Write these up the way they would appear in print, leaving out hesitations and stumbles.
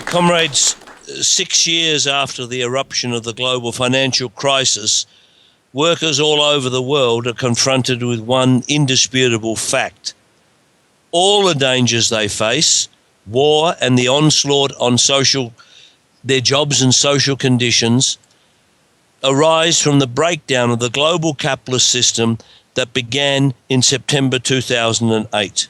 Comrades, 6 years after the eruption of the global financial crisis, workers all over the world are confronted with one indisputable fact. All the dangers they face, war and the onslaught on their jobs and social conditions, arise from the breakdown of the global capitalist system that began in September 2008.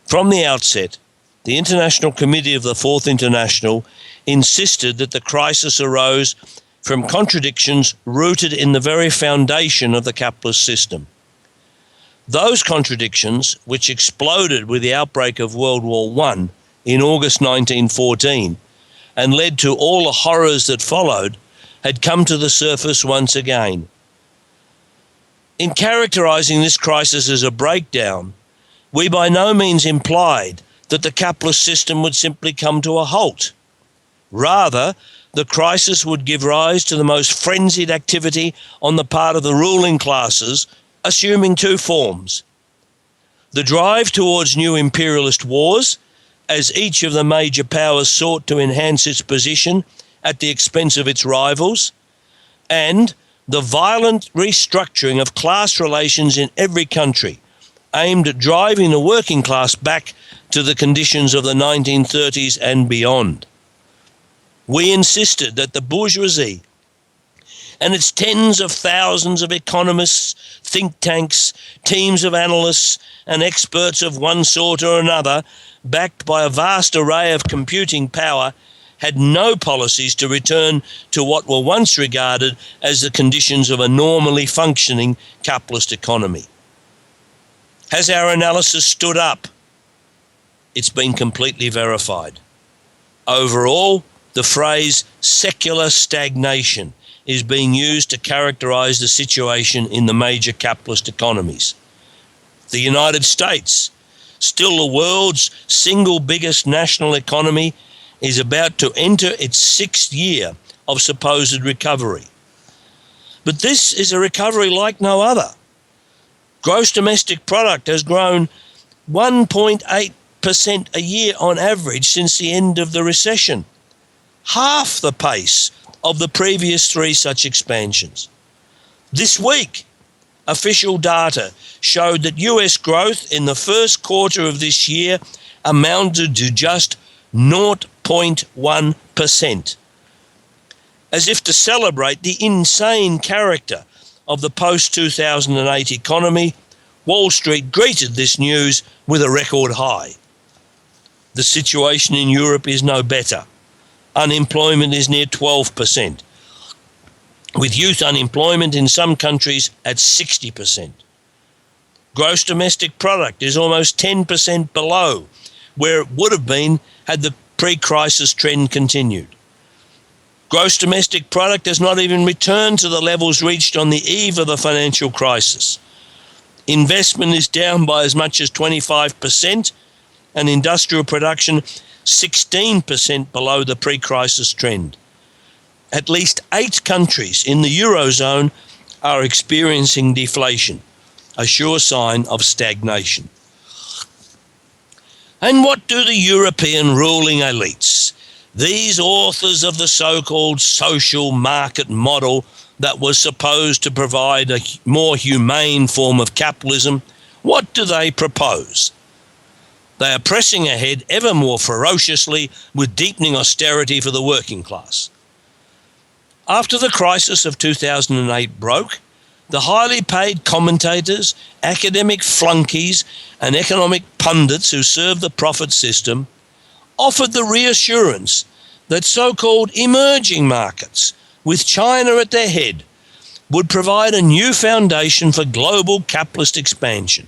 From the outset, the International Committee of the Fourth International insisted that the crisis arose from contradictions rooted in the very foundation of the capitalist system. Those contradictions, which exploded with the outbreak of World War I in August 1914 and led to all the horrors that followed, had come to the surface once again. In characterising this crisis as a breakdown, we by no means implied that the capitalist system would simply come to a halt. Rather, the crisis would give rise to the most frenzied activity on the part of the ruling classes, assuming two forms. The drive towards new imperialist wars, as each of the major powers sought to enhance its position at the expense of its rivals, and the violent restructuring of class relations in every country, aimed at driving the working class back to the conditions of the 1930s and beyond. We insisted that the bourgeoisie and its tens of thousands of economists, think tanks, teams of analysts and experts of one sort or another, backed by a vast array of computing power, had no policies to return to what were once regarded as the conditions of a normally functioning capitalist economy. Has our analysis stood up? It's been completely verified. Overall, the phrase secular stagnation is being used to characterize the situation in the major capitalist economies. The United States, still the world's single biggest national economy, is about to enter its sixth year of supposed recovery. But this is a recovery like no other. Gross domestic product has grown 1.8% a year on average since the end of the recession, half the pace of the previous three such expansions. This week, official data showed that US growth in the first quarter of this year amounted to just 0.1%. As if to celebrate the insane character of the post-2008 economy, Wall Street greeted this news with a record high. The situation in Europe is no better. Unemployment is near 12%, with youth unemployment in some countries at 60%. Gross domestic product is almost 10% below where it would have been had the pre-crisis trend continued. Gross domestic product has not even returned to the levels reached on the eve of the financial crisis. Investment is down by as much as 25%, and industrial production 16% below the pre-crisis trend. At least 8 countries in the Eurozone are experiencing deflation, a sure sign of stagnation. And what do the European ruling elites, these authors of the so-called social market model that was supposed to provide a more humane form of capitalism, what do they propose? They are pressing ahead ever more ferociously with deepening austerity for the working class. After the crisis of 2008 broke, the highly paid commentators, academic flunkies, and economic pundits who serve the profit system offered the reassurance that so-called emerging markets, with China at their head, would provide a new foundation for global capitalist expansion.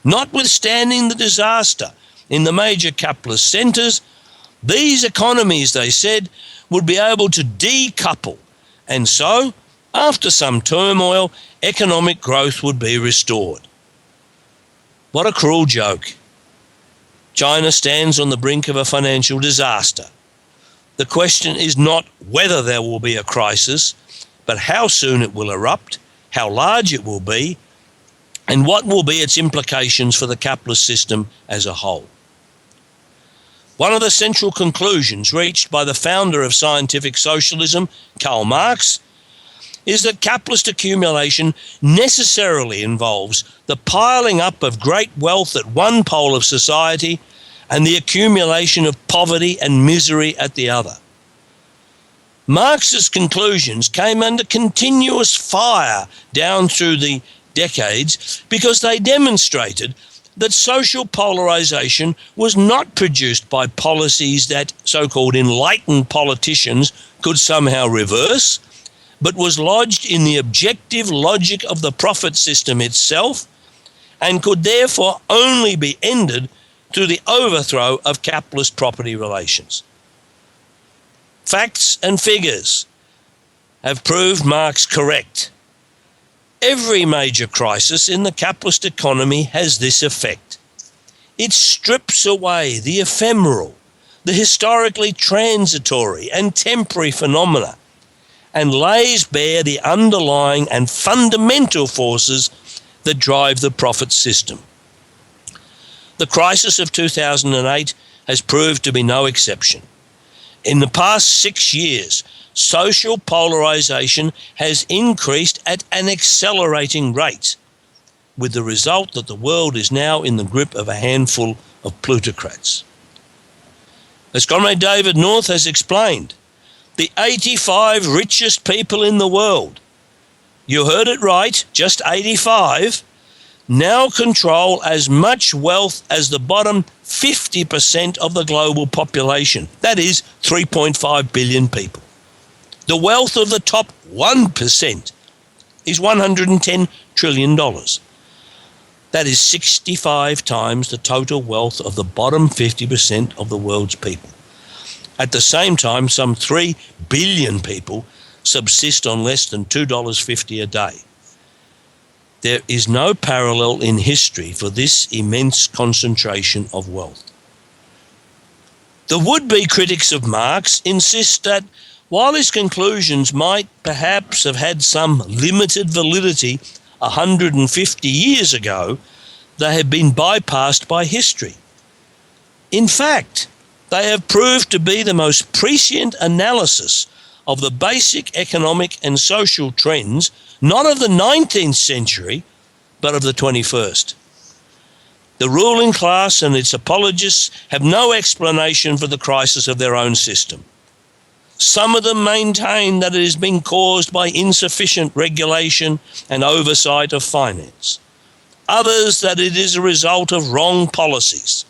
Notwithstanding the disaster in the major capitalist centres, these economies, they said, would be able to decouple, and so, after some turmoil, economic growth would be restored. What a cruel joke. China stands on the brink of a financial disaster. The question is not whether there will be a crisis, but how soon it will erupt, how large it will be, and what will be its implications for the capitalist system as a whole. One of the central conclusions reached by the founder of scientific socialism, Karl Marx, is that capitalist accumulation necessarily involves the piling up of great wealth at one pole of society and the accumulation of poverty and misery at the other. Marx's conclusions came under continuous fire down through the decades because they demonstrated that social polarization was not produced by policies that so-called enlightened politicians could somehow reverse, but was lodged in the objective logic of the profit system itself and could therefore only be ended through the overthrow of capitalist property relations. Facts and figures have proved Marx correct. Every major crisis in the capitalist economy has this effect. It strips away the ephemeral, the historically transitory and temporary phenomena and lays bare the underlying and fundamental forces that drive the profit system. The crisis of 2008 has proved to be no exception. In the past 6 years, social polarization has increased at an accelerating rate, with the result that the world is now in the grip of a handful of plutocrats. As Comrade David North has explained, the 85 richest people in the world, you heard it right, just 85, now control as much wealth as the bottom 50% of the global population. That is 3.5 billion people. The wealth of the top 1% is $110 trillion. That is 65 times the total wealth of the bottom 50% of the world's people. At the same time, some 3 billion people subsist on less than $2.50 a day. There is no parallel in history for this immense concentration of wealth. The would-be critics of Marx insist that while his conclusions might perhaps have had some limited validity 150 years ago, they have been bypassed by history. In fact, they have proved to be the most prescient analysis of the basic economic and social trends, not of the 19th century, but of the 21st. The ruling class and its apologists have no explanation for the crisis of their own system. Some of them maintain that it has been caused by insufficient regulation and oversight of finance. Others that it is a result of wrong policies.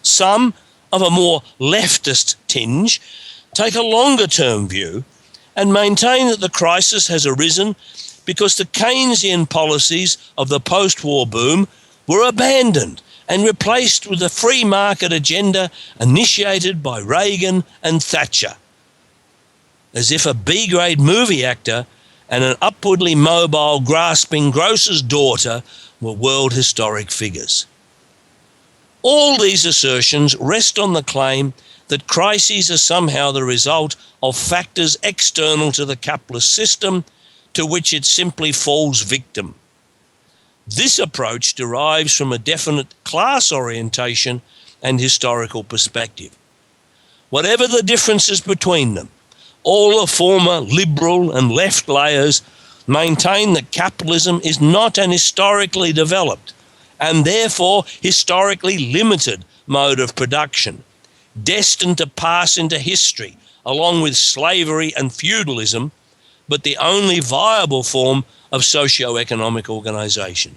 Some, of a more leftist tinge, take a longer-term view and maintain that the crisis has arisen because the Keynesian policies of the post-war boom were abandoned and replaced with a free market agenda initiated by Reagan and Thatcher, as if a B-grade movie actor and an upwardly mobile, grasping grocer's daughter were world historic figures. All these assertions rest on the claim that crises are somehow the result of factors external to the capitalist system to which it simply falls victim. This approach derives from a definite class orientation and historical perspective. Whatever the differences between them, all the former liberal and left layers maintain that capitalism is not an historically developed and therefore historically limited mode of production, destined to pass into history along with slavery and feudalism, but the only viable form of socio-economic organisation.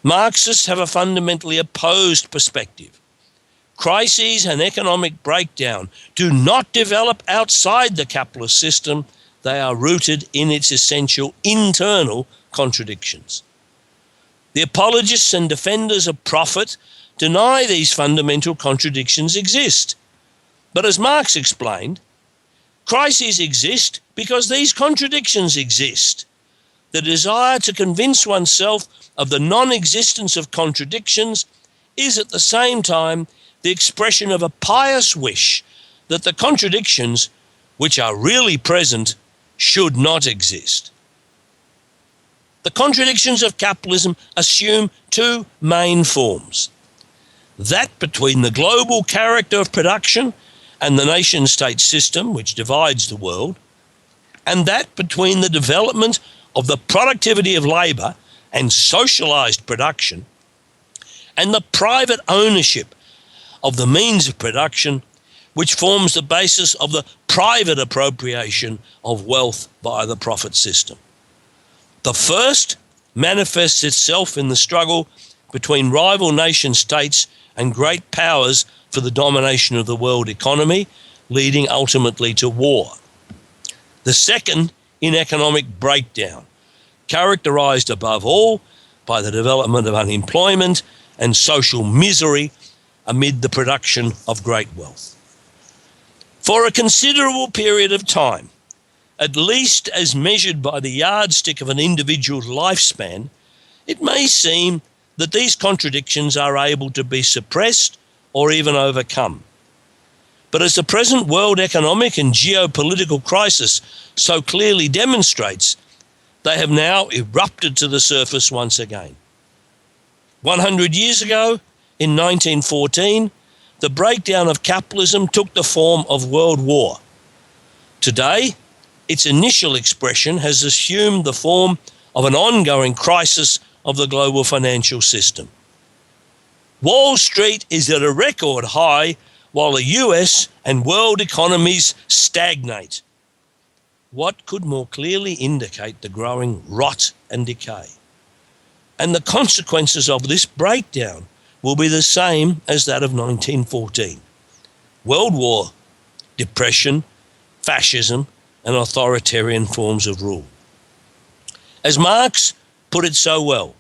Marxists have a fundamentally opposed perspective. Crises and economic breakdown do not develop outside the capitalist system. They are rooted in its essential internal contradictions. The apologists and defenders of profit deny these fundamental contradictions exist. But as Marx explained, crises exist because these contradictions exist. The desire to convince oneself of the non-existence of contradictions is at the same time the expression of a pious wish that the contradictions, which are really present, should not exist. The contradictions of capitalism assume two main forms. that between the global character of production and the nation-state system which divides the world, and that between the development of the productivity of labour and socialised production and the private ownership of the means of production which forms the basis of the private appropriation of wealth by the profit system. The first manifests itself in the struggle between rival nation-states and great powers for the domination of the world economy, leading ultimately to war. The second in economic breakdown, characterised above all by the development of unemployment and social misery amid the production of great wealth. For a considerable period of time, at least as measured by the yardstick of an individual's lifespan, it may seem that these contradictions are able to be suppressed or even overcome. But as the present world economic and geopolitical crisis so clearly demonstrates, they have now erupted to the surface once again. 100 years ago, in 1914, the breakdown of capitalism took the form of world war. Today, its initial expression has assumed the form of an ongoing crisis of the global financial system. Wall Street is at a record high while the US and world economies stagnate. What could more clearly indicate the growing rot and decay? And the consequences of this breakdown will be the same as that of 1914. World war, depression, fascism, and authoritarian forms of rule. As Marx put it so well,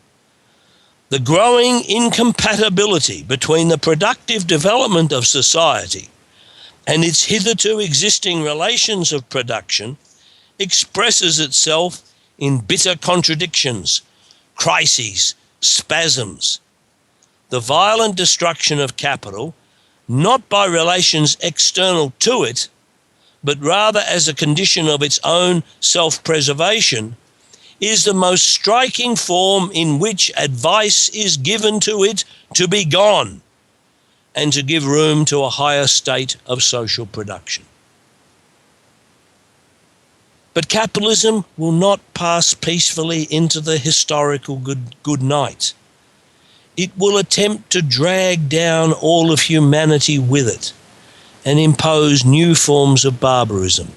the growing incompatibility between the productive development of society and its hitherto existing relations of production expresses itself in bitter contradictions, crises, spasms. The violent destruction of capital, not by relations external to it, but rather as a condition of its own self-preservation, is the most striking form in which advice is given to it to be gone and to give room to a higher state of social production. But capitalism will not pass peacefully into the historical good night. It will attempt to drag down all of humanity with it and impose new forms of barbarism.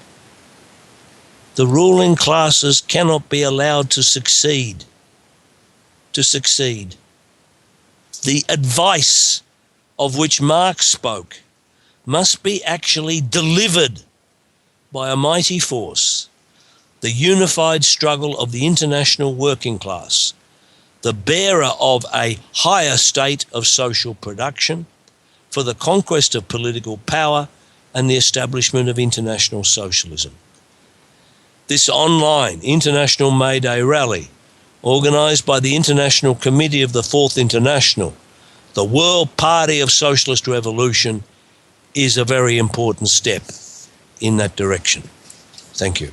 The ruling classes cannot be allowed to succeed. The advice of which Marx spoke must be actually delivered by a mighty force, the unified struggle of the international working class, the bearer of a higher state of social production for the conquest of political power and the establishment of international socialism. This online International May Day rally, organised by the International Committee of the Fourth International, the World Party of Socialist Revolution, is a very important step in that direction. Thank you.